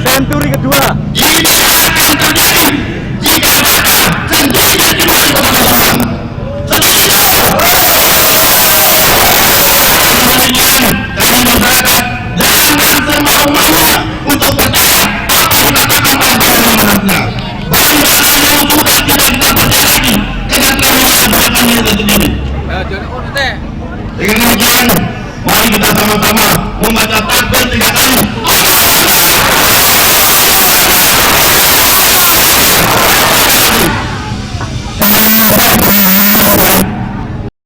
Senturi kedua. Ini akan terjadi jika mata sendiri dimulai teman-teman. Kami masyarakat jangan semau-maunya untuk percaya apa yang dikatakan oleh pemerintah. Bagaimana yang sudah tidak bisa percaya lagi dengan kebenaran belakangnya sendiri. Dengan demikian, mari kita sama-sama membaca